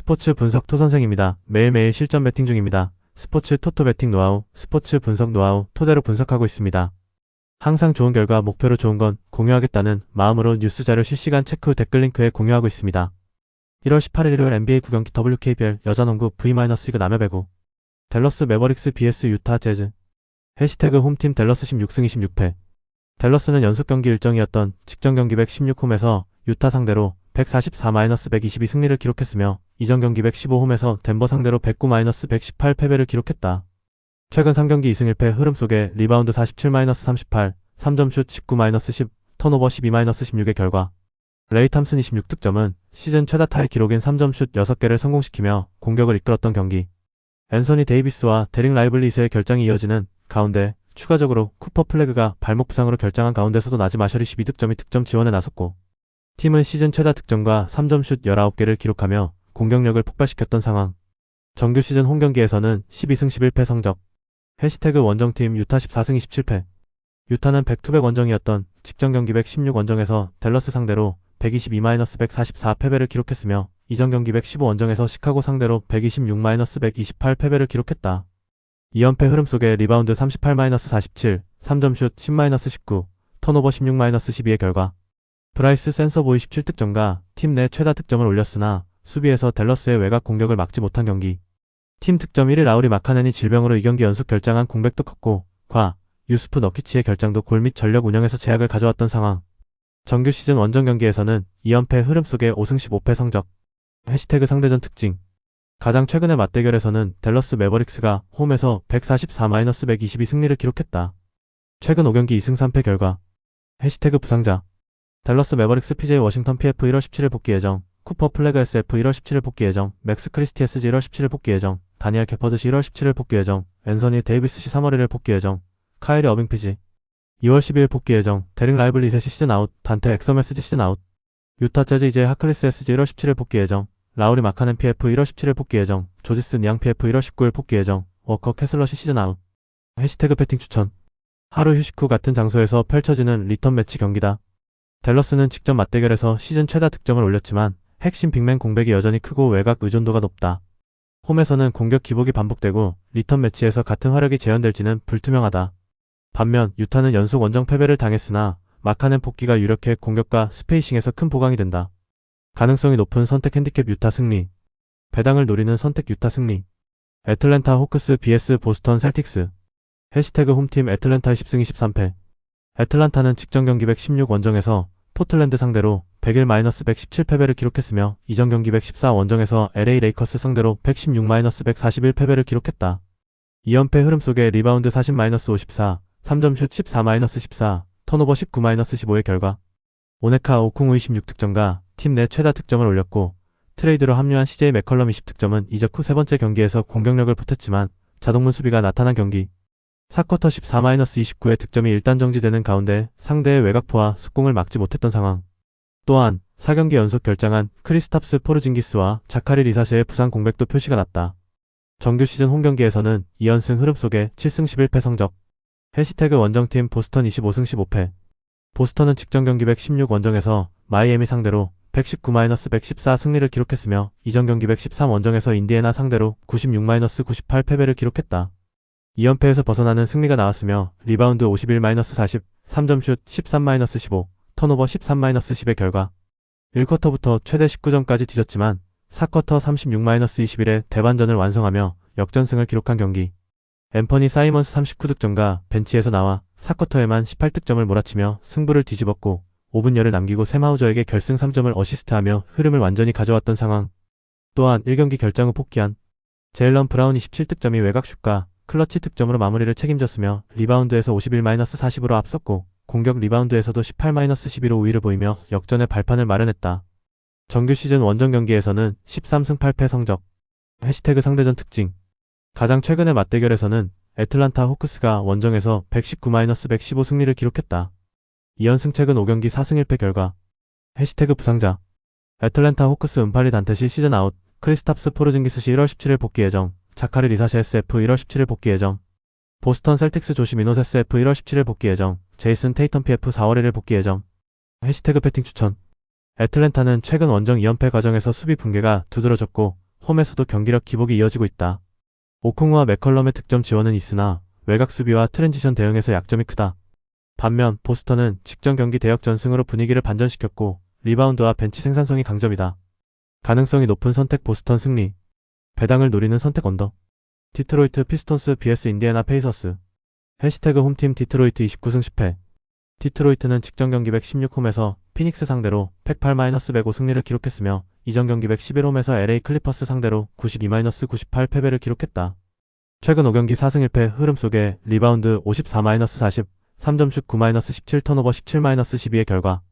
스포츠 분석 토선생입니다. 매일매일 실전 배팅 중입니다. 스포츠 토토 배팅 노하우, 스포츠 분석 노하우 토대로 분석하고 있습니다. 항상 좋은 결과 목표로 좋은 건 공유하겠다는 마음으로 뉴스 자료 실시간 체크 후 댓글 링크에 공유하고 있습니다. 1월 18일 일요일 NBA 9경기 WKBL 여자농구 V-리그 남여배구 댈러스 매버릭스 vs 유타 재즈 해시태그 홈팀 댈러스 16승 26패 댈러스는 연속 경기 일정이었던 직전 경기 116홈에서 유타 상대로 144-122 승리를 기록했으며 이전 경기 115홈에서 덴버 상대로 109-118 패배를 기록했다. 최근 3경기 2승 1패 흐름 속에 리바운드 47-38, 3점슛 19-10, 턴오버 12-16의 결과 레이 탐슨 26득점은 시즌 최다 타의 기록인 3점슛 6개를 성공시키며 공격을 이끌었던 경기. 앤서니 데이비스와 데릭 라이블리스의 결장이 이어지는 가운데 추가적으로 쿠퍼 플래그가 발목 부상으로 결장한 가운데서도 나지 마셜이 12득점이 득점 지원에 나섰고 팀은 시즌 최다 득점과 3점슛 19개를 기록하며 공격력을 폭발시켰던 상황. 정규 시즌 홈경기에서는 12승 11패 성적. 해시태그 원정팀 유타 14승 27패. 유타는 백투백 원정이었던 직전 경기 116 원정에서 댈러스 상대로 122-144 패배를 기록했으며 이전 경기 115 원정에서 시카고 상대로 126-128 패배를 기록했다. 2연패 흐름 속에 리바운드 38-47, 3점슛 10-19, 턴오버 16-12의 결과 브라이스 센서보이 17득점과 팀 내 최다 득점을 올렸으나 수비에서 댈러스의 외곽 공격을 막지 못한 경기. 팀 득점 1위 라우리 마카넨이 질병으로 2경기 연속 결장한 공백도 컸고 유스프 너키치의 결장도 골 및 전력 운영에서 제약을 가져왔던 상황. 정규 시즌 원정 경기에서는 2연패 흐름 속에 5승 15패 성적. 해시태그 상대전 특징. 가장 최근의 맞대결에서는 댈러스 매버릭스가 홈에서 144-122 승리를 기록했다. 최근 5경기 2승 3패 결과. 해시태그 부상자. 댈러스 매버릭스 PJ 워싱턴 PF 1월 17일 복귀 예정, 쿠퍼 플래그 SF 1월 17일 복귀 예정, 맥스 크리스티 SG 1월 17일 복귀 예정, 다니엘 캐퍼드시 1월 17일 복귀 예정, 앤서니 데이비스 시 3월 1일 복귀 예정, 카이리 어빙 PG 2월 12일 복귀 예정, 데릭 라이블리 셋이 시즌 아웃, 단테 엑섬 SG 시즌 아웃, 유타 재즈 이제 하클리스 SG 1월 17일 복귀 예정, 라우리 마카넨 PF 1월 17일 복귀 예정, 조지스 니앙 PF 1월 19일 복귀 예정, 워커 캐슬러시 시즌 아웃. 해시태그 배팅 추천. 하루 휴식 후 같은 장소에서 펼쳐지는 리턴 매치 경기다. 댈러스는 직전 맞대결에서 시즌 최다 득점을 올렸지만 핵심 빅맨 공백이 여전히 크고 외곽 의존도가 높다. 홈에서는 공격 기복이 반복되고 리턴 매치에서 같은 화력이 재현될지는 불투명하다. 반면 유타는 연속 원정 패배를 당했으나 마카넨 복귀가 유력해 공격과 스페이싱에서 큰 보강이 된다. 가능성이 높은 선택 핸디캡 유타 승리. 배당을 노리는 선택 유타 승리. 애틀랜타 호크스 vs 보스턴 셀틱스. 해시태그 홈팀 애틀랜타 10승 23패. 애틀랜타는 직전 경기 116 원정에서 포틀랜드 상대로 101-117 패배를 기록했으며 이전 경기 114 원정에서 LA 레이커스 상대로 116-141 패배를 기록했다. 2연패 흐름 속에 리바운드 40-54, 3점슛 14-14, 턴오버 19-15의 결과 오네카 오쿵우 26득점과 팀 내 최다 득점을 올렸고 트레이드로 합류한 CJ 맥컬럼 20득점은 이적 후 세 번째 경기에서 공격력을 보탰지만 자동문 수비가 나타난 경기. 4쿼터 14-29의 득점이 일단 정지되는 가운데 상대의 외곽포와 속공을 막지 못했던 상황. 또한 4경기 연속 결장한 크리스탑스 포르징기스와 자카리 리사세의 부상 공백도 표시가 났다. 정규 시즌 홈경기에서는 2연승 흐름 속에 7승 11패 성적. 해시태그 원정팀 보스턴 25승 15패. 보스턴은 직전 경기 116 원정에서 마이애미 상대로 119-114 승리를 기록했으며 이전 경기 113 원정에서 인디애나 상대로 96-98 패배를 기록했다. 2연패에서 벗어나는 승리가 나왔으며 리바운드 51-40, 3점슛 13-15, 턴오버 13-10의 결과 1쿼터부터 최대 19점까지 뒤졌지만 4쿼터 36-21의 대반전을 완성하며 역전승을 기록한 경기. 앰퍼니 사이먼스 39득점과 벤치에서 나와 4쿼터에만 18득점을 몰아치며 승부를 뒤집었고 5분여를 남기고 샘하우저에게 결승 3점을 어시스트하며 흐름을 완전히 가져왔던 상황. 또한 1경기 결장 후 복귀한 제일런 브라운 27득점이 외곽슛과 클러치 득점으로 마무리를 책임졌으며 리바운드에서 51-40으로 앞섰고 공격 리바운드에서도 18-12로 우위를 보이며 역전의 발판을 마련했다. 정규 시즌 원정 경기에서는 13승 8패 성적. 해시태그 상대전 특징. 가장 최근의 맞대결에서는 애틀란타 호크스가 원정에서 119-115 승리를 기록했다. 2연승 최근 5경기 4승 1패 결과. 해시태그 부상자. 애틀랜타 호크스 은팔리 단테시 시즌 아웃, 크리스탑스 포르징기스시 1월 17일 복귀 예정, 자카리 리사시 SF 1월 17일 복귀 예정, 보스턴 셀틱스 조시 미노스 SF 1월 17일 복귀 예정, 제이슨 테이텀 PF 4월 1일 복귀 예정. 해시태그 배팅 추천. 애틀랜타는 최근 원정 2연패 과정에서 수비 붕괴가 두드러졌고 홈에서도 경기력 기복이 이어지고 있다. 오콩우와 맥컬럼의 득점 지원은 있으나 외곽 수비와 트랜지션 대응에서 약점이 크다. 반면 보스턴은 직전 경기 대역 전승으로 분위기를 반전시켰고 리바운드와 벤치 생산성이 강점이다. 가능성이 높은 선택 보스턴 승리. 배당을 노리는 선택 언더. 디트로이트 피스톤스 vs 인디애나 페이서스. 해시태그 홈팀 디트로이트 29승 10패. 디트로이트는 직전 경기 116홈에서 피닉스 상대로 108-105 승리를 기록했으며 이전 경기 111홈에서 LA 클리퍼스 상대로 92-98 패배를 기록했다. 최근 5경기 4승 1패 흐름 속에 리바운드 54-40, 3점슛 9-17, 턴오버 17-12의 결과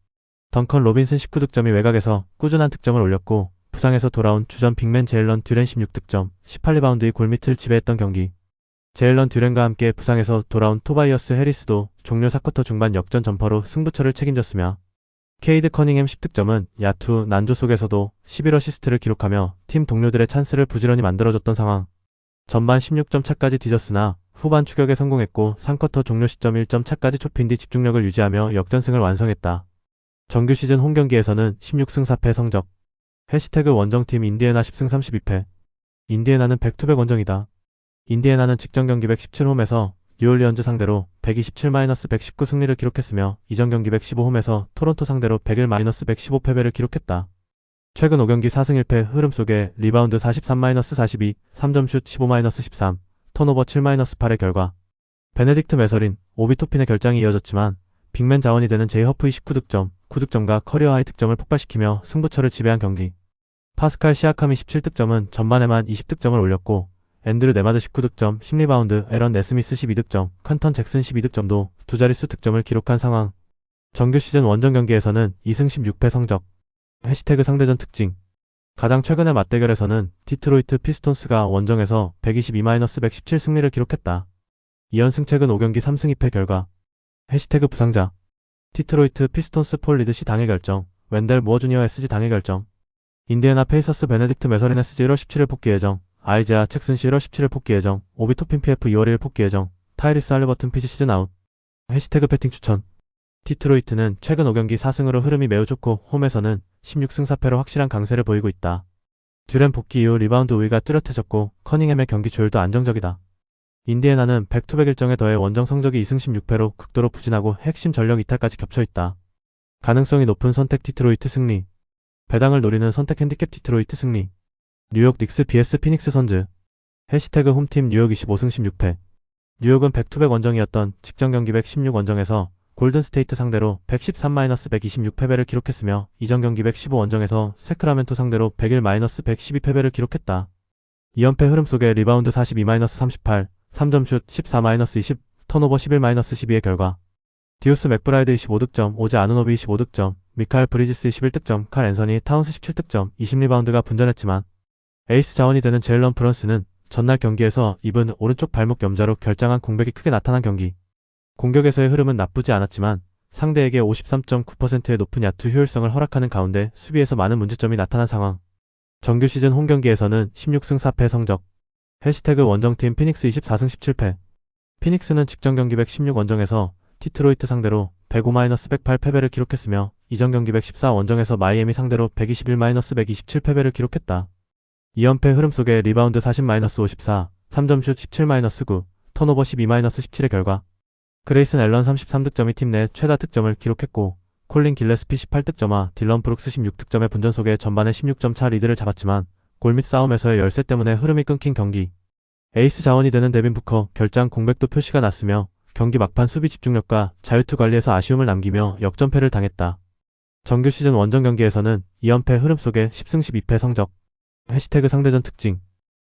덩컨 로빈슨 19득점이 외곽에서 꾸준한 득점을 올렸고 부상에서 돌아온 주전 빅맨 제일런 듀렌 16득점, 18리바운드의 골밑을 지배했던 경기. 제일런 듀렌과 함께 부상에서 돌아온 토바이어스 해리스도 종료 4쿼터 중반 역전 점퍼로 승부처를 책임졌으며 케이드 커닝햄 10득점은 야투 난조 속에서도 11어시스트를 기록하며 팀 동료들의 찬스를 부지런히 만들어줬던 상황. 전반 16점 차까지 뒤졌으나 후반 추격에 성공했고 3쿼터 종료 시점 1점 차까지 좁힌 뒤 집중력을 유지하며 역전승을 완성했다. 정규 시즌 홈경기에서는 16승 4패 성적. 해시태그 원정팀 인디애나 10승 32패. 인디애나는 백투백 원정이다. 인디애나는 직전 경기 117홈에서 뉴올리언즈 상대로 127-119 승리를 기록했으며 이전 경기 115홈에서 토론토 상대로 101-115 패배를 기록했다. 최근 5경기 4승 1패 흐름 속에 리바운드 43-42, 3점슛 15-13, 턴오버 7-8의 결과 베네딕트 메서린, 오비 토핀의 결장이 이어졌지만 빅맨 자원이 되는 제이 허프의 19득점, 9득점과 커리어 하이 득점을 폭발시키며 승부처를 지배한 경기. 파스칼 시아캄이 17득점은 전반에만 20득점을 올렸고 앤드류 네마드 19득점, 10리바운드, 에런 네스미스 12득점, 칸턴 잭슨 12득점도 두 자릿수 득점을 기록한 상황. 정규 시즌 원정 경기에서는 2승 16패 성적. 해시태그 상대전 특징. 가장 최근의 맞대결에서는 디트로이트 피스톤스가 원정에서 122-117 승리를 기록했다. 2연승 최근 5경기 3승 2패 결과. 해시태그 부상자. 디트로이트 피스톤스 폴 리드시 당일 결정, 웬델 무어 주니어 SG 당일 결정. 인디애나 페이서스 베네딕트 메서린 SG 1월 17일 복귀 예정, 아이제아 잭슨시 1월 17일 복귀 예정, 오비 토핀 PF 2월 1일 복귀 예정, 타이리스 할리버튼 피지 시즌 아웃. 해시태그 배팅 추천. 디트로이트는 최근 5경기 4승으로 흐름이 매우 좋고 홈에서는 16승 4패로 확실한 강세를 보이고 있다. 듀렌 복귀 이후 리바운드 우위가 뚜렷해졌고 커닝햄의 경기 조율도 안정적이다. 인디애나는 백투백 일정에 더해 원정 성적이 2승 16패로 극도로 부진하고 핵심 전력 이탈까지 겹쳐있다. 가능성이 높은 선택 디트로이트 승리. 배당을 노리는 선택 핸디캡 디트로이트 승리. 뉴욕 닉스 vs 피닉스 선즈. 해시태그 홈팀 뉴욕 25승 16패. 뉴욕은 백투백 원정이었던 직전 경기 116 원정에서 골든스테이트 상대로 113-126 패배를 기록했으며 이전 경기 115 원정에서 세크라멘토 상대로 101-112 패배를 기록했다. 2연패 흐름 속에 리바운드 42-38, 3점슛 14-20, 턴오버 11-12의 결과 디우스 맥브라이드 25득점, 오제 아누노비 25득점, 미카엘 브리지스 21득점, 칼 앤서니 타운스 17득점, 20리바운드가 분전했지만 에이스 자원이 되는 제일런 브런스는 전날 경기에서 입은 오른쪽 발목 염자로 결장한 공백이 크게 나타난 경기. 공격에서의 흐름은 나쁘지 않았지만 상대에게 53.9%의 높은 야투 효율성을 허락하는 가운데 수비에서 많은 문제점이 나타난 상황. 정규 시즌 홈경기에서는 16승 4패 성적. 해시태그 원정팀 피닉스 24승 17패. 피닉스는 직전 경기 116 원정에서 디트로이트 상대로 105-108 패배를 기록했으며 이전 경기 114 원정에서 마이애미 상대로 121-127 패배를 기록했다. 2연패 흐름 속에 리바운드 40-54, 3점슛 17-9, 턴오버 12-17의 결과 그레이슨 앨런 33득점이 팀 내 최다 득점을 기록했고 콜린 길레스피 18득점과 딜런 브룩스 16득점의 분전 속에 전반에 16점 차 리드를 잡았지만 골밑 싸움에서의 열세 때문에 흐름이 끊긴 경기. 에이스 자원이 되는 데빈 부커 결장 공백도 표시가 났으며 경기 막판 수비 집중력과 자유투 관리에서 아쉬움을 남기며 역전패를 당했다. 정규 시즌 원정 경기에서는 2연패 흐름 속에 10승 12패 성적. 해시태그 상대전 특징.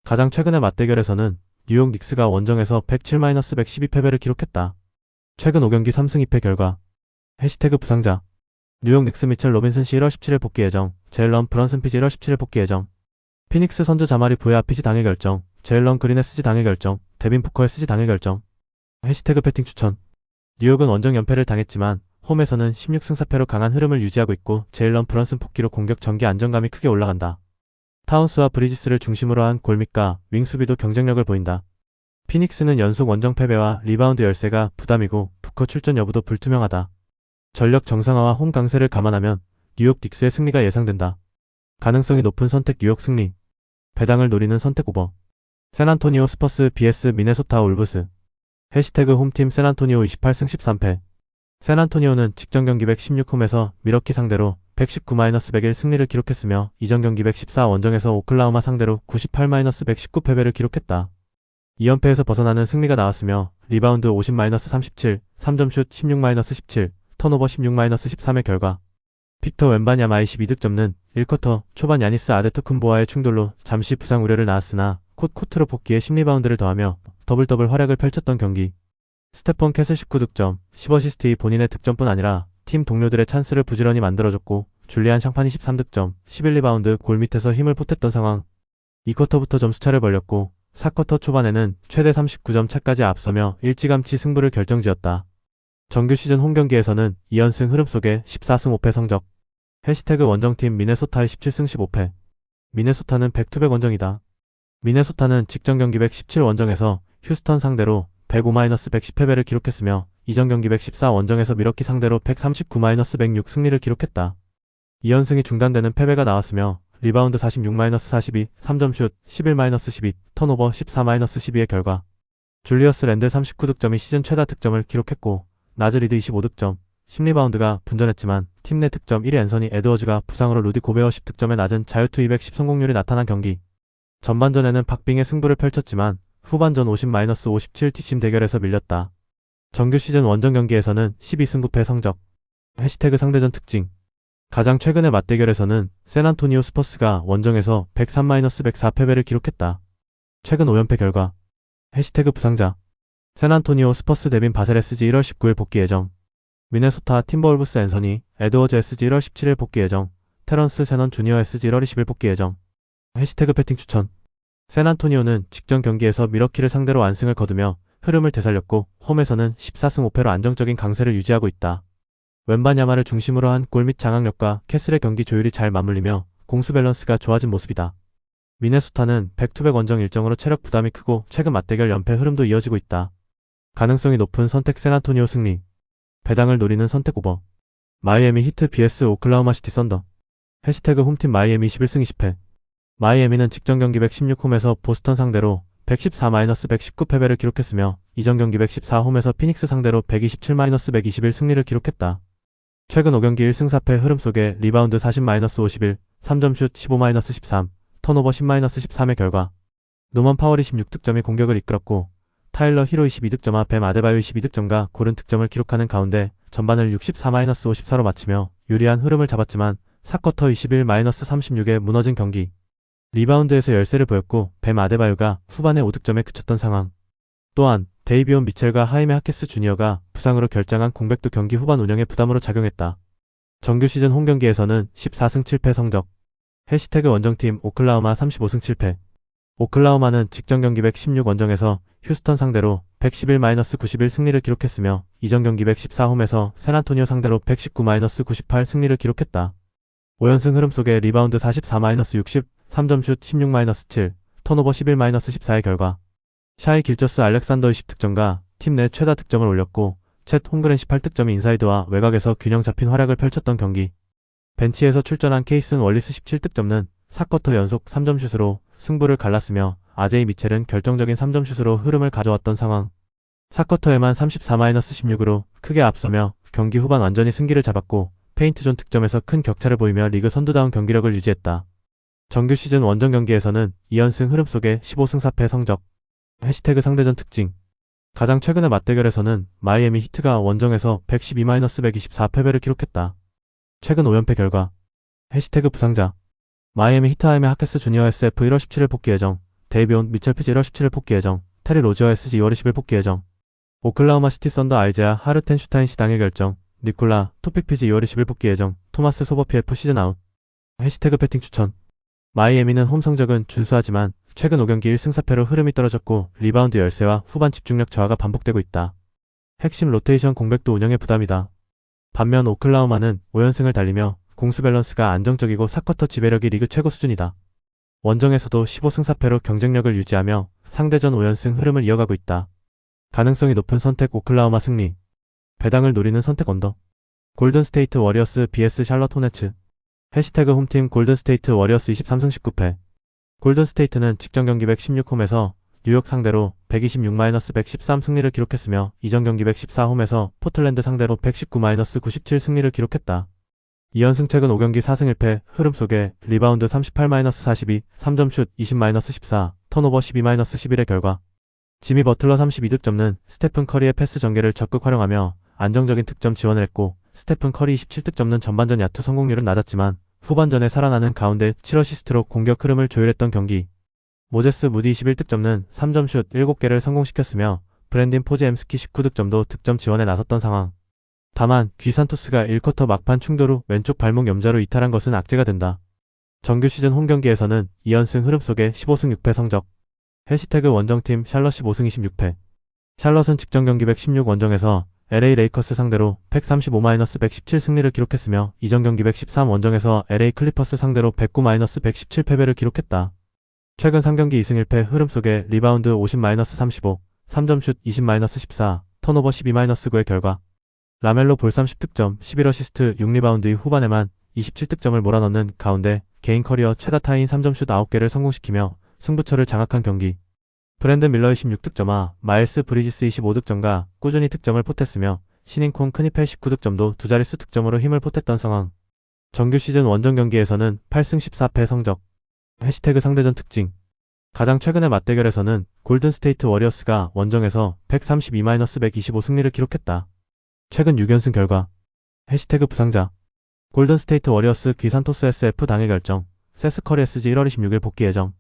가장 최근의 맞대결에서는 뉴욕 닉스가 원정에서 107-112 패배를 기록했다. 최근 5경기 3승 2패 결과. 해시태그 부상자. 뉴욕 닉스 미첼 로빈슨시 1월 17일 복귀 예정, 제일런 브런슨 피지 1월 17일 복귀 예정. 피닉스 선즈 자마리 부야 피지 당일 결정, 제일런 그린 SG 당일 결정, 데빈 부커 SG 당일 결정. 해시태그 배팅 추천. 뉴욕은 원정 연패를 당했지만 홈에서는 16승 4패로 강한 흐름을 유지하고 있고 제일런 브런슨 복귀로 공격 전개 안정감이 크게 올라간다. 타운스와 브리지스를 중심으로 한 골밑과 윙 수비도 경쟁력을 보인다. 피닉스는 연속 원정 패배와 리바운드 열세가 부담이고 부커 출전 여부도 불투명하다. 전력 정상화와 홈 강세를 감안하면 뉴욕 닉스의 승리가 예상된다. 가능성이 높은 선택 뉴욕 승리. 배당을 노리는 선택 오버. 샌안토니오 스퍼스 vs 미네소타 올브스. 해시태그 홈팀 샌안토니오 28승 13패. 샌안토니오는 직전 경기 116홈에서 미러키 상대로 119-101 승리를 기록했으며 이전 경기 114 원정에서 오클라호마 상대로 98-119 패배를 기록했다. 2연패에서 벗어나는 승리가 나왔으며 리바운드 50-37, 3점슛 16-17, 턴오버 16-13의 결과 빅터 웬바냐마의 12득점는 1쿼터 초반 야니스 아데토쿤보와의 충돌로 잠시 부상 우려를 낳았으나 코트로 복귀해 10리바운드를 더하며 더블더블 활약을 펼쳤던 경기. 스테폰 캐슬 19득점, 10어시스트 본인의 득점뿐 아니라 팀 동료들의 찬스를 부지런히 만들어줬고 줄리안 샹판이 13득점, 11리바운드 골 밑에서 힘을 보탰던 상황. 2쿼터부터 점수차를 벌렸고 4쿼터 초반에는 최대 39점 차까지 앞서며 일찌감치 승부를 결정지었다. 정규 시즌 홈경기에서는 2연승 흐름 속에 14승 5패 성적. 해시태그 원정팀 미네소타의 17승 15패. 미네소타는 백투백 원정이다. 미네소타는 직전 경기 117 원정에서 휴스턴 상대로 105-110 패배를 기록했으며 이전 경기 114 원정에서 미러키 상대로 139-106 승리를 기록했다. 2연승이 중단되는 패배가 나왔으며 리바운드 46-42, 3점슛 11-12, 턴오버 14-12의 결과 줄리어스 랜들 39득점이 시즌 최다 득점을 기록했고 나즈 리드 25득점, 10리바운드가 분전했지만 팀 내 득점 1위 앤서니 에드워즈가 부상으로 루디 고베어 10득점에 낮은 자유투 210 성공률이 나타난 경기. 전반전에는 박빙의 승부를 펼쳤지만 후반전 50-57 뒷심 대결에서 밀렸다. 정규 시즌 원정 경기에서는 12승 9패 성적. 해시태그 상대전 특징. 가장 최근의 맞대결에서는 샌안토니오 스퍼스가 원정에서 103-104 패배를 기록했다. 최근 5연패 결과. 해시태그 부상자. 샌안토니오 스퍼스 데빈 바셀 SG 1월 19일 복귀 예정. 미네소타 팀버울브스 앤서니 에드워즈 SG 1월 17일 복귀 예정. 테런스 세넌 주니어 SG 1월 20일 복귀 예정. 해시태그 배팅 추천. 샌안토니오는 직전 경기에서 미러키를 상대로 완승을 거두며 흐름을 되살렸고 홈에서는 14승 5패로 안정적인 강세를 유지하고 있다. 웬바냐마를 중심으로 한 골 및 장악력과 캐슬의 경기 조율이 잘 맞물리며 공수 밸런스가 좋아진 모습이다. 미네소타는 백투백 원정 일정으로 체력 부담이 크고 최근 맞대결 연패 흐름도 이어지고 있다. 가능성이 높은 선택 샌안토니오 승리. 배당을 노리는 선택 오버. 마이애미 히트 vs 오클라호마 시티 썬더. 해시태그 홈팀 마이애미 11승 20패. 마이애미는 직전 경기 116홈에서 보스턴 상대로 114-119 패배를 기록했으며 이전 경기 114홈에서 피닉스 상대로 127-121 승리를 기록했다. 최근 5경기 1승 4패 흐름 속에 리바운드 40-51, 3점슛 15-13, 턴오버 10-13의 결과 노먼 파월이 16득점이 공격을 이끌었고 타일러 히로 22득점과 뱀 아데바요 22득점과 고른 득점을 기록하는 가운데 전반을 64-54로 마치며 유리한 흐름을 잡았지만 4쿼터 21-36에 무너진 경기. 리바운드에서 열세를 보였고 뱀 아데바요가 후반에 5득점에 그쳤던 상황. 또한 데이비온 미첼과 하이메 하케스 주니어가 부상으로 결장한 공백도 경기 후반 운영에 부담으로 작용했다. 정규 시즌 홈경기에서는 14승 7패 성적. 해시태그 원정팀 오클라호마 35승 7패. 오클라호마는 직전 경기 116 원정에서 휴스턴 상대로 111-91 승리를 기록했으며 이전 경기 114홈에서 샌안토니오 상대로 119-98 승리를 기록했다. 5연승 흐름 속에 리바운드 44-60, 3점슛 16-7, 턴오버 11-14의 결과 샤이 길저스 알렉산더의 10득점과 팀 내 최다 득점을 올렸고 챗 홈그랜 18득점이 인사이드와 외곽에서 균형 잡힌 활약을 펼쳤던 경기. 벤치에서 출전한 케이슨 월리스 17득점은 4쿼터 연속 3점슛으로 승부를 갈랐으며 아제이 미첼은 결정적인 3점슛으로 흐름을 가져왔던 상황. 4쿼터에만 34-16으로 크게 앞서며 경기 후반 완전히 승기를 잡았고 페인트존 득점에서 큰 격차를 보이며 리그 선두다운 경기력을 유지했다. 정규 시즌 원정 경기에서는 2연승 흐름 속에 15승 4패 성적. 해시태그 상대전 특징. 가장 최근의 맞대결에서는 마이애미 히트가 원정에서 112-124 패배를 기록했다. 최근 5연패 결과. 해시태그 부상자. 마이애미 히트 하이메 하케스 주니어 SF 1월 17일 복귀 예정. 데이비온 미첼 피지 1월 17일 복귀 예정. 테리 로지어 SG 2월 20일 복귀 예정. 오클라호마 시티 썬더 아이제아 하르텐슈타인시 당일 결정. 니콜라 토픽 피지 2월 20일 복귀 예정. 토마스 소버피에프 시즌 아웃. 해시태그 배팅 추천. 마이애미는 홈 성적은 준수하지만 최근 5경기 1승 4패로 흐름이 떨어졌고 리바운드 열세와 후반 집중력 저하가 반복되고 있다. 핵심 로테이션 공백도 운영에 부담이다. 반면 오클라호마는 5연승을 달리며 공수 밸런스가 안정적이고 4쿼터 지배력이 리그 최고 수준이다. 원정에서도 15승 4패로 경쟁력을 유지하며 상대전 5연승 흐름을 이어가고 있다. 가능성이 높은 선택 오클라호마 승리. 배당을 노리는 선택 언더. 골든스테이트 워리어스 vs 샬럿 호네츠. 해시태그 홈팀 골든스테이트 워리어스 23승 19패. 골든스테이트는 직전 경기 116홈에서 뉴욕 상대로 126-113 승리를 기록했으며 이전 경기 114홈에서 포틀랜드 상대로 119-97 승리를 기록했다. 2연승 최근 5경기 4승 1패 흐름 속에 리바운드 38-42, 3점슛 20-14, 턴오버 12-11의 결과 지미 버틀러 32득점는 스테픈 커리의 패스 전개를 적극 활용하며 안정적인 득점 지원을 했고 스테픈 커리 27득점는 전반전 야투 성공률은 낮았지만 후반전에 살아나는 가운데 7어시스트로 공격 흐름을 조율했던 경기. 모제스 무디 21득점는 3점슛 7개를 성공시켰으며 브랜딘 포즈엠스키 19득점도 득점 지원에 나섰던 상황. 다만 귀산토스가 1쿼터 막판 충돌 후 왼쪽 발목 염좌로 이탈한 것은 악재가 된다. 정규 시즌 홈경기에서는 2연승 흐름 속에 15승 6패 성적. 해시태그 원정팀 샬럿 15승 26패. 샬럿은 직전 경기 116 원정에서 LA 레이커스 상대로 135-117 승리를 기록했으며 이전 경기 113 원정에서 LA 클리퍼스 상대로 109-117 패배를 기록했다. 최근 3경기 2승 1패 흐름 속에 리바운드 50-35, 3점슛 20-14, 턴오버 12-9의 결과 라멜로 볼 30득점, 11어시스트 6리바운드의 후반에만 27득점을 몰아넣는 가운데 개인 커리어 최다 타인 3점슛 9개를 성공시키며 승부처를 장악한 경기. 브랜든 밀러의 16득점과 마일스 브리지스 25득점과 꾸준히 득점을 보탰으며 신인콘 크니펠 19득점도 두 자릿수 득점으로 힘을 보탰던 상황. 정규 시즌 원정 경기에서는 8승 14패 성적. 해시태그 상대전 특징. 가장 최근의 맞대결에서는 골든스테이트 워리어스가 원정에서 132-125 승리를 기록했다. 최근 6연승 결과. 해시태그 부상자. 골든스테이트 워리어스 귀산토스 SF 당일 결정. 세스 커리 SG 1월 26일 복귀 예정.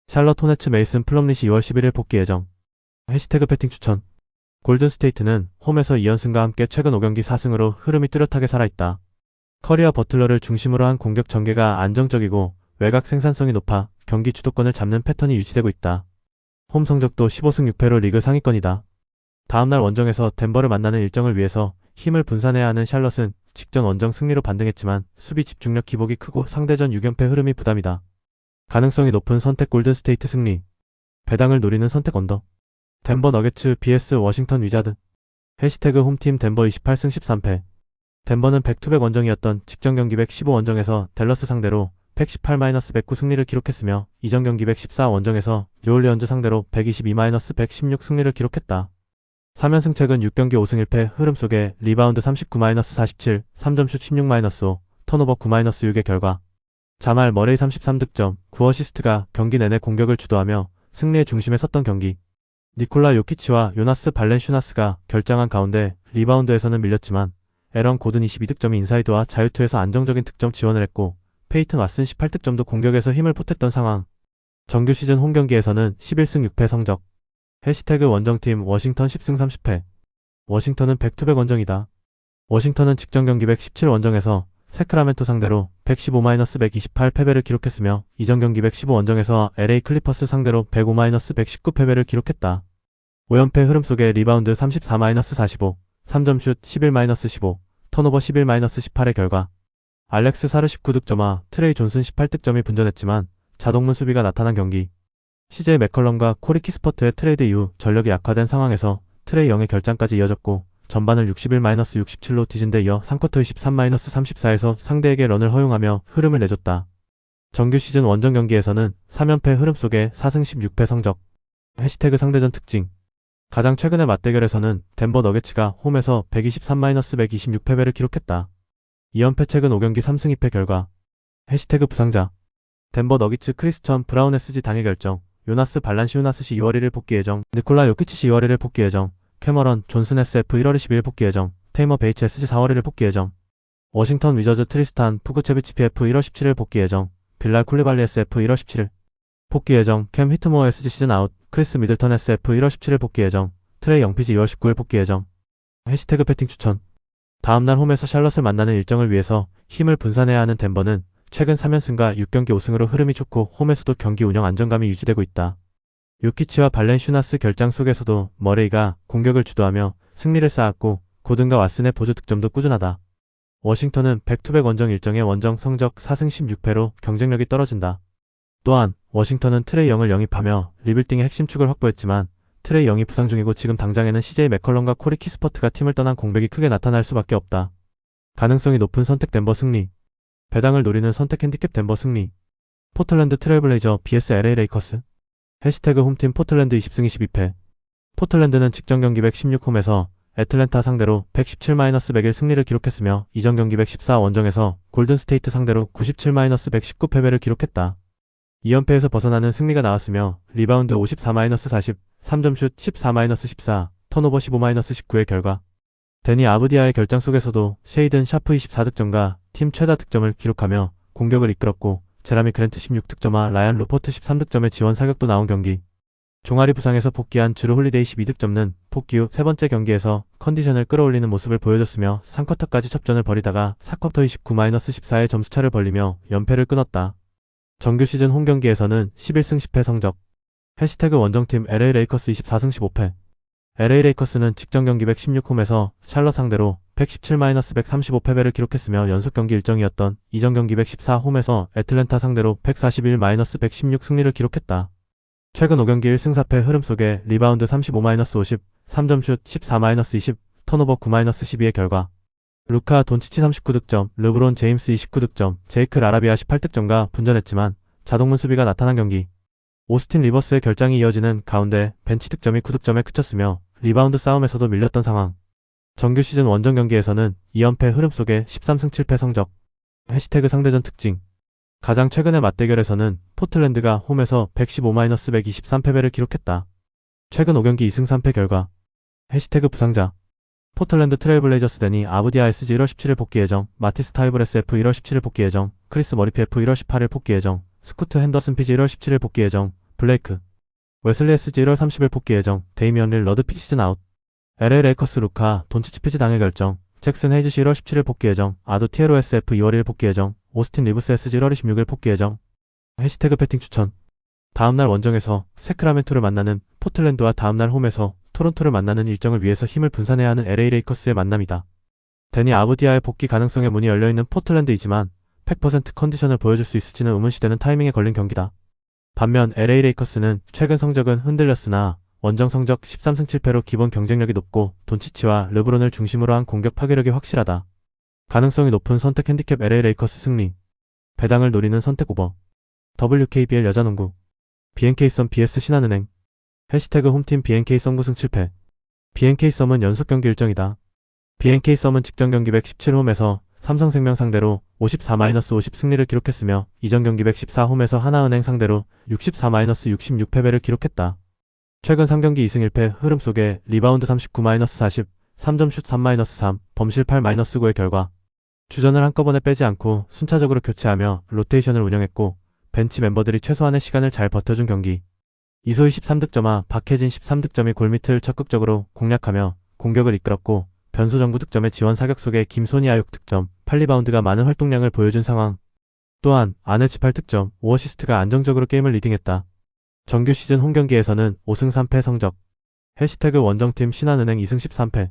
샬럿 호네츠 메이슨 플럼릿이 2월 11일 복귀 예정. 해시태그 배팅 추천. 골든스테이트는 홈에서 2연승과 함께 최근 5경기 4승으로 흐름이 뚜렷하게 살아있다. 커리와 버틀러를 중심으로 한 공격 전개가 안정적이고 외곽 생산성이 높아 경기 주도권을 잡는 패턴이 유지되고 있다. 홈 성적도 15승 6패로 리그 상위권이다. 다음날 원정에서 덴버를 만나는 일정을 위해서 힘을 분산해야 하는 샬럿은 직전 원정 승리로 반등했지만 수비 집중력 기복이 크고 상대전 6연패 흐름이 부담이다. 가능성이 높은 선택 골든스테이트 승리. 배당을 노리는 선택 언더. 덴버 너게츠 vs 워싱턴 위자드. 해시태그 홈팀 덴버 28승 13패. 덴버는 백투백 원정이었던 직전 경기 115 원정에서 댈러스 상대로 118-109 승리를 기록했으며 이전 경기 114 원정에서 뉴올리언즈 상대로 122-116 승리를 기록했다. 3연승 최근 6경기 5승 1패 흐름 속에 리바운드 39-47, 3점슛 16-5, 턴오버 9-6의 결과 자말 머레이 33득점, 9어시스트가 경기 내내 공격을 주도하며 승리의 중심에 섰던 경기. 니콜라 요키치와 요나스 발렌슈나스가 결장한 가운데 리바운드에서는 밀렸지만 에런 고든 22득점이 인사이드와 자유투에서 안정적인 득점 지원을 했고 페이튼 왓슨 18득점도 공격에서 힘을 보탰던 상황. 정규 시즌 홈 경기에서는 11승 6패 성적. 해시태그 원정팀 워싱턴 10승 30패. 워싱턴은 백투백 원정이다. 워싱턴은 직전 경기 117 원정에서 세크라멘토 상대로 115-128 패배를 기록했으며 이전 경기 115 원정에서 LA 클리퍼스 상대로 105-119 패배를 기록했다. 5연패 흐름 속에 리바운드 34-45, 3점슛 11-15, 턴오버 11-18의 결과 알렉스 사르 19득점과 트레이 존슨 18득점이 분전했지만 자동문 수비가 나타난 경기. CJ 맥컬럼과 코리 키스퍼트의 트레이드 이후 전력이 약화된 상황에서 트레이 영의 결장까지 이어졌고 전반을 61-67로 뒤진 데 이어 3쿼터의 13-34에서 상대에게 런을 허용하며 흐름을 내줬다. 정규 시즌 원정 경기에서는 3연패 흐름 속에 4승 16패 성적. 해시태그 상대전 특징. 가장 최근의 맞대결에서는 덴버 너게츠가 홈에서 123-126 패배를 기록했다. 2연패 최근 5경기 3승 2패 결과. 해시태그 부상자. 덴버 너기츠 크리스천 브라운 SG 당일 결정. 요나스 발란시우나스시 2월 1일 복귀 예정. 니콜라 요키치시 2월 1일 복귀 예정. 캐머런 존슨 SF 1월 22일 복귀 예정. 테이머 베이츠 SG 4월 1일 복귀 예정. 워싱턴 위저즈 트리스탄 푸그체비치 PF 1월 17일 복귀 예정. 빌랄 쿨리발리 SF 1월 17일 복귀 예정. 캠 히트모어 SG 시즌 아웃. 크리스 미들턴 SF 1월 17일 복귀 예정. 트레이 영피지 2월 19일 복귀 예정. 해시태그 배팅 추천. 다음날 홈에서 샬럿을 만나는 일정을 위해서 힘을 분산해야 하는 덴버는 최근 3연승과 6경기 5승으로 흐름이 좋고 홈에서도 경기 운영 안정감이 유지되고 있다. 요키치와 발렌슈나스 결장 속에서도 머레이가 공격을 주도하며 승리를 쌓았고 고든과 왓슨의 보조 득점도 꾸준하다. 워싱턴은 백투백 원정 일정의 원정 성적 4승 16패로 경쟁력이 떨어진다. 또한 워싱턴은 트레이 영을 영입하며 리빌딩의 핵심 축을 확보했지만 트레이 영이 부상 중이고 지금 당장에는 CJ 맥컬럼과 코리 키스퍼트가 팀을 떠난 공백이 크게 나타날 수밖에 없다. 가능성이 높은 선택 덴버 승리. 배당을 노리는 선택 핸디캡 덴버 승리. 포틀랜드 트레일블레이저 vs LA 레이커스. 해시태그 홈팀 포틀랜드 20승 22패. 포틀랜드는 직전 경기 116홈에서 애틀랜타 상대로 117-101 승리를 기록했으며 이전 경기 114 원정에서 골든스테이트 상대로 97-119 패배를 기록했다. 2연패에서 벗어나는 승리가 나왔으며 리바운드 54-40, 3점슛 14-14, 턴오버 15-19의 결과. 데니 아브디아의 결장 속에서도 셰이든 샤프 24득점과 팀 최다 득점을 기록하며 공격을 이끌었고 제라미 그랜트 16득점과 라이언 루퍼트 13득점의 지원 사격도 나온 경기. 종아리 부상에서 복귀한 주루 홀리데이 12득점은 복귀 후 세 번째 경기에서 컨디션을 끌어올리는 모습을 보여줬으며 3쿼터까지 접전을 벌이다가 4쿼터 29-14의 점수차를 벌리며 연패를 끊었다. 정규 시즌 홈 경기에서는 11승 10패 성적. 해시태그 원정팀 LA 레이커스 24승 15패. LA 레이커스는 직전 경기 116홈에서 샬럿 상대로 117-135 패배를 기록했으며 연속 경기 일정이었던 이전 경기 114홈에서 애틀랜타 상대로 141-116 승리를 기록했다. 최근 5경기 1승 4패 흐름 속에 리바운드 35-50, 3점슛 14-20, 턴오버 9-12의 결과. 루카 돈치치 39득점, 르브론 제임스 29득점, 제이크 라라비아 18득점과 분전했지만 자동문 수비가 나타난 경기. 오스틴 리버스의 결장이 이어지는 가운데 벤치 득점이 9득점에 그쳤으며 리바운드 싸움에서도 밀렸던 상황. 정규 시즌 원정 경기에서는 2연패 흐름 속에 13승 7패 성적. 해시태그 상대전 특징. 가장 최근의 맞대결에서는 포틀랜드가 홈에서 115-123 패배를 기록했다. 최근 5경기 2승 3패 결과. 해시태그 부상자. 포틀랜드 트레일블레이저스 데니 아브디아 SG 1월 17일 복귀 예정, 마티스 타이브레스 F 1월 17일 복귀 예정, 크리스 머리피 F 1월 18일 복귀 예정, 스쿠트 핸더슨 PG 1월 17일 복귀 예정, 블레이크 웨슬리 SG 1월 30일 복귀 예정, 데이미언 릴러드 시즌 아웃. LA 레이커스 루카 돈치치 피지 당일 결정, 잭슨 헤이즈 시 1월 17일 복귀 예정, 아도 티에로 SF 2월 1일 복귀 예정, 오스틴 리브스 SG 1월 26일 복귀 예정. 해시태그 배팅 추천. 다음날 원정에서 세크라멘토를 만나는 포틀랜드와 다음날 홈에서 토론토를 만나는 일정을 위해서 힘을 분산해야 하는 LA 레이커스의 만남이다. 데니 아브디아의 복귀 가능성에 문이 열려있는 포틀랜드이지만 100% 컨디션을 보여줄 수 있을지는 의문시되는 타이밍에 걸린 경기다. 반면 LA 레이커스는 최근 성적은 흔들렸으나 원정 성적 13승 7패로 기본 경쟁력이 높고 돈치치와 르브론을 중심으로 한 공격 파괴력이 확실하다. 가능성이 높은 선택 핸디캡 LA 레이커스 승리. 배당을 노리는 선택 오버. WKBL 여자농구. BNK썸 BS 신한은행. 해시태그 홈팀 BNK썸 9승 7패. BNK썸은 연속 경기 일정이다. BNK썸은 직전 경기 117홈에서 삼성생명 상대로 54-50 승리를 기록했으며 이전 경기 114홈에서 하나은행 상대로 64-66 패배를 기록했다. 최근 3경기 2승 1패 흐름 속에 리바운드 39-40, 3점슛 3-3, 범실 8-9의 결과. 주전을 한꺼번에 빼지 않고 순차적으로 교체하며 로테이션을 운영했고 벤치 멤버들이 최소한의 시간을 잘 버텨준 경기. 이소희 13득점과 박혜진 13득점이 골밑을 적극적으로 공략하며 공격을 이끌었고 변소정구 득점의 지원 사격 속에 김소니아 6득점, 8리바운드가 많은 활동량을 보여준 상황. 또한 아네치 8득점, 5어시스트가 안정적으로 게임을 리딩했다. 정규 시즌 홈경기에서는 5승 3패 성적. 해시태그 원정팀 신한은행 2승 13패.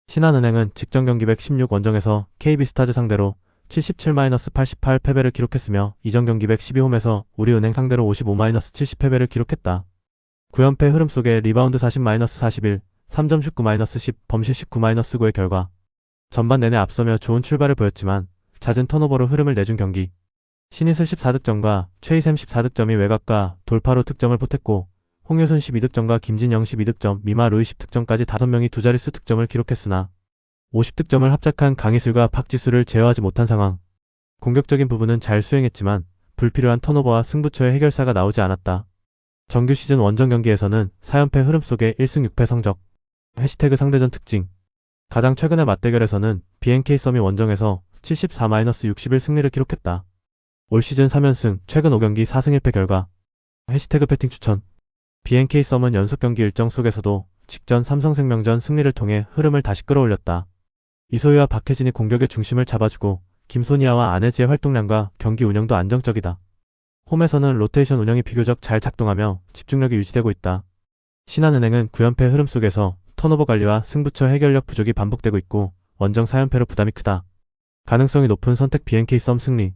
신한은행은 직전 경기 116 원정에서 KB스타즈 상대로 77-88 패배를 기록했으며 이전 경기 112홈에서 우리은행 상대로 55-70 패배를 기록했다. 9연패 흐름 속에 리바운드 40-41, 3점슛 9-10, 범실 19-9의 결과. 전반 내내 앞서며 좋은 출발을 보였지만 잦은 턴오버로 흐름을 내준 경기. 신이슬 14득점과 최희샘 14득점이 외곽과 돌파로 득점을 보탰고 홍효순 12득점과 김진영 12득점, 미마 루이 10득점까지 5명이 두 자릿수 득점을 기록했으나 50득점을 합작한 강희슬과 박지수를 제어하지 못한 상황. 공격적인 부분은 잘 수행했지만 불필요한 턴오버와 승부처의 해결사가 나오지 않았다. 정규 시즌 원정 경기에서는 4연패 흐름 속에 1승 6패 성적. 해시태그 상대전 특징. 가장 최근의 맞대결에서는 BNK썸이 원정에서 74-61 승리를 기록했다. 올 시즌 3연승, 최근 5경기 4승 1패 결과. 해시태그 배팅 추천. BNK썸은 연속 경기 일정 속에서도 직전 삼성생명전 승리를 통해 흐름을 다시 끌어올렸다. 이소희와 박혜진이 공격의 중심을 잡아주고 김소니아와 안혜지의 활동량과 경기 운영도 안정적이다. 홈에서는 로테이션 운영이 비교적 잘 작동하며 집중력이 유지되고 있다. 신한은행은 9연패 흐름 속에서 턴오버 관리와 승부처 해결력 부족이 반복되고 있고 원정 4연패로 부담이 크다. 가능성이 높은 선택 BNK썸 승리.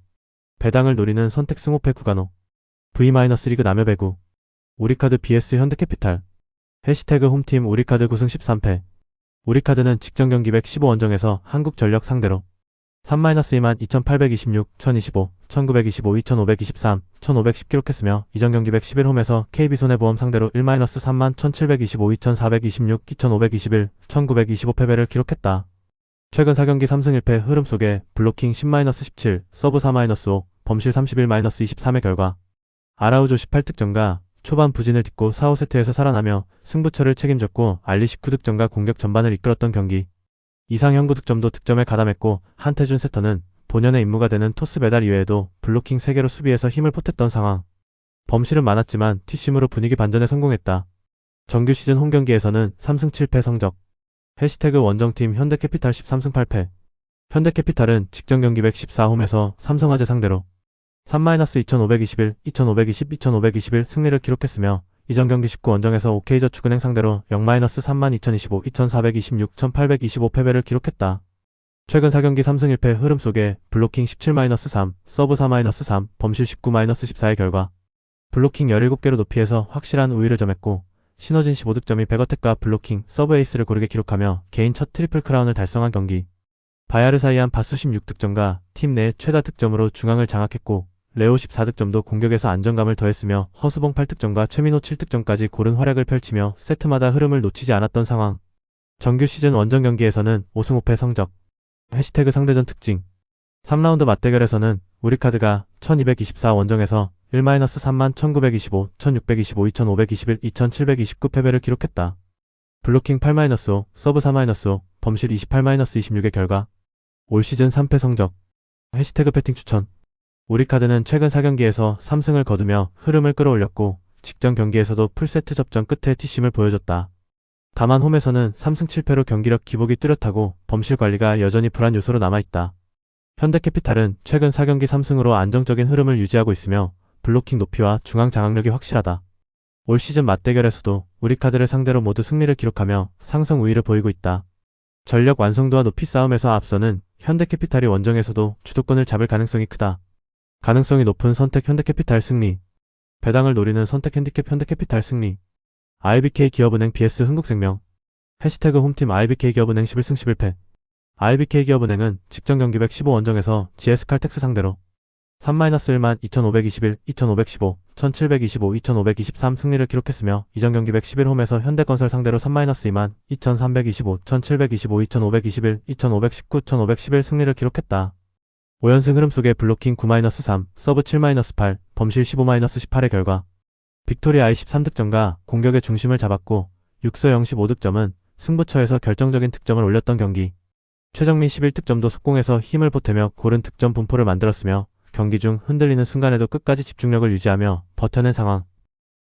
배당을 노리는 선택 승호패 구간호. V-리그 남여배구. 우리카드 BS 현대캐피탈. 해시태그 홈팀 우리카드 9승 13패. 우리카드는 직전 경기 115원정에서 한국전력 상대로 3-2만 2826, 1025, 1925, 2523, 1510 기록했으며 이전 경기 111홈에서 KB손해보험 상대로 1-3만 1725, 2426, 2521, 1925 패배를 기록했다. 최근 4경기 3승 1패 흐름 속에 블로킹 10-17, 서브 4-5, 범실 31-23의 결과 아라우조 18득점과 초반 부진을 딛고 4, 5세트에서 살아나며 승부처를 책임졌고 알리 19득점과 공격 전반을 이끌었던 경기. 이상 현구 득점도 득점에 가담했고 한태준 세터는 본연의 임무가 되는 토스 배달 이외에도 블로킹 3개로 수비에서 힘을 보탰던 상황. 범실은 많았지만 뒷심으로 분위기 반전에 성공했다. 정규 시즌 홈경기에서는 3승 7패 성적. 해시태그 원정팀 현대캐피탈 13승 8패. 현대캐피탈은 직전 경기 114홈에서 삼성화재 상대로 3-2521, 2520, 2521 승리를 기록했으며 이전 경기 19원정에서 OK저축은행 상대로 0-3만 2025, 2426, 1825 패배를 기록했다. 최근 4경기 3승 1패 흐름 속에 블로킹 17-3, 서브 4-3, 범실 19-14의 결과 블로킹 17개로 높이에서 확실한 우위를 점했고 신호진 15득점이 백어택과 블로킹, 서브 에이스를 고르게 기록하며 개인 첫 트리플 크라운을 달성한 경기. 바야르사이안 바수 16득점과 팀 내 최다 득점으로 중앙을 장악했고 레오 14득점도 공격에서 안정감을 더했으며 허수봉 8득점과 최민호 7득점까지 고른 활약을 펼치며 세트마다 흐름을 놓치지 않았던 상황. 정규 시즌 원정 경기에서는 5승 5패 성적. 해시태그 상대전 특징. 3라운드 맞대결에서는 우리카드가 1224 원정에서 1-3만 1925, 1625, 2521, 2729 패배를 기록했다. 블로킹 8-5, 서브 4-5, 범실 28-26의 결과 올 시즌 3패 성적. 해시태그 배팅 추천. 우리카드는 최근 4경기에서 3승을 거두며 흐름을 끌어올렸고 직전 경기에서도 풀세트 접전 끝에 뒷심을 보여줬다. 다만 홈에서는 3승 7패로 경기력 기복이 뚜렷하고 범실 관리가 여전히 불안 요소로 남아있다. 현대캐피탈은 최근 4경기 3승으로 안정적인 흐름을 유지하고 있으며 블로킹 높이와 중앙 장악력이 확실하다. 올 시즌 맞대결에서도 우리카드를 상대로 모두 승리를 기록하며 상승 우위를 보이고 있다. 전력 완성도와 높이 싸움에서 앞서는 현대캐피탈이 원정에서도 주도권을 잡을 가능성이 크다. 가능성이 높은 선택 현대캐피탈 승리. 배당을 노리는 선택 핸디캡 현대캐피탈 승리. IBK 기업은행 BS 흥국생명. 해시태그 홈팀 IBK 기업은행 11승 11패. IBK 기업은행은 직전 경기 115원정에서 GS칼텍스 상대로 3-1만 2521, 2515, 1725, 2523 승리를 기록했으며 이전 경기 111홈에서 현대건설 상대로 3-2만 2325, 1725, 2521, 2519, 1511 승리를 기록했다. 5연승 흐름 속에 블로킹 9-3, 서브 7-8, 범실 15-18의 결과 빅토리아의 13득점과 공격의 중심을 잡았고 육서영 15득점은 승부처에서 결정적인 득점을 올렸던 경기. 최정민 11득점도 속공에서 힘을 보태며 고른 득점 분포를 만들었으며 경기 중 흔들리는 순간에도 끝까지 집중력을 유지하며 버텨낸 상황.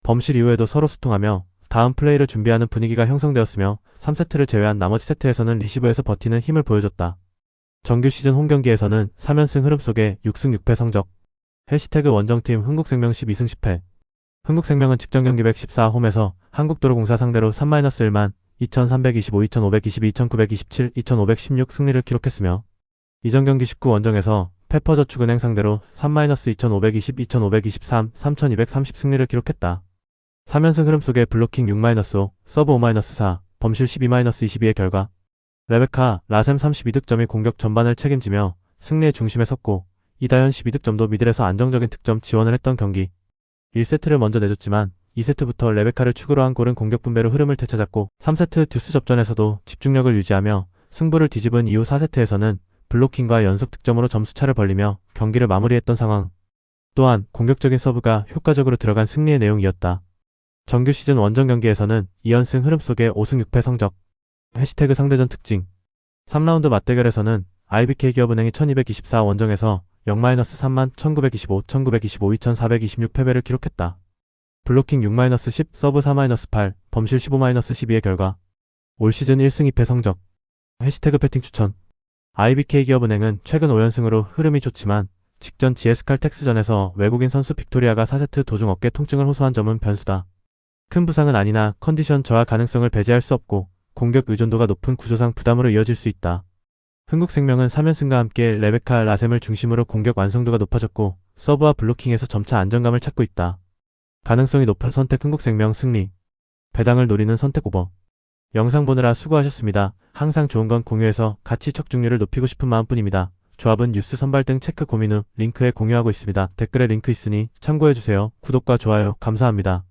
범실 이후에도 서로 소통하며 다음 플레이를 준비하는 분위기가 형성되었으며 3세트를 제외한 나머지 세트에서는 리시브에서 버티는 힘을 보여줬다. 정규 시즌 홈경기에서는 3연승 흐름 속에 6승 6패 성적. 해시태그 원정팀 흥국생명 12승 10패. 흥국생명은 직전 경기 114홈에서 한국도로공사 상대로 3-1만 2325, 2522, 2927, 2516 승리를 기록했으며 이전 경기 19원정에서 페퍼저축은행 상대로 3-2520, 2523, 3230 승리를 기록했다. 3연승 흐름 속에 블로킹 6-5, 서브 5-4, 범실 12-22의 결과 레베카, 라셈 32득점이 공격 전반을 책임지며 승리의 중심에 섰고 이다현 12득점도 미들에서 안정적인 득점 지원을 했던 경기. 1세트를 먼저 내줬지만 2세트부터 레베카를 축으로 한 골은 공격 분배로 흐름을 되찾았고 3세트 듀스 접전에서도 집중력을 유지하며 승부를 뒤집은 이후 4세트에서는 블로킹과 연속 득점으로 점수차를 벌리며 경기를 마무리했던 상황. 또한 공격적인 서브가 효과적으로 들어간 승리의 내용이었다. 정규 시즌 원정 경기에서는 2연승 흐름 속에 5승 6패 성적. 해시태그 상대전 특징. 3라운드 맞대결에서는 IBK 기업은행이 1224 원정에서 0-3만 1925, 1925, 2426 패배를 기록했다. 블로킹 6-10, 서브 4-8, 범실 15-12의 결과 올 시즌 1승 2패 성적. 해시태그 배팅 추천. IBK 기업은행은 최근 5연승으로 흐름이 좋지만 직전 GS칼텍스전에서 외국인 선수 빅토리아가 4세트 도중 어깨 통증을 호소한 점은 변수다. 큰 부상은 아니나 컨디션 저하 가능성을 배제할 수 없고 공격 의존도가 높은 구조상 부담으로 이어질 수 있다. 흥국생명은 3연승과 함께 레베카, 라셈을 중심으로 공격 완성도가 높아졌고 서브와 블로킹에서 점차 안정감을 찾고 있다. 가능성이 높은 선택 흥국생명 승리. 배당을 노리는 선택 오버. 영상 보느라 수고하셨습니다. 항상 좋은 건 공유해서 가치 척중률을 높이고 싶은 마음뿐입니다. 조합은 뉴스 선발 등 체크 고민 후 링크에 공유하고 있습니다. 댓글에 링크 있으니 참고해주세요. 구독과 좋아요 감사합니다.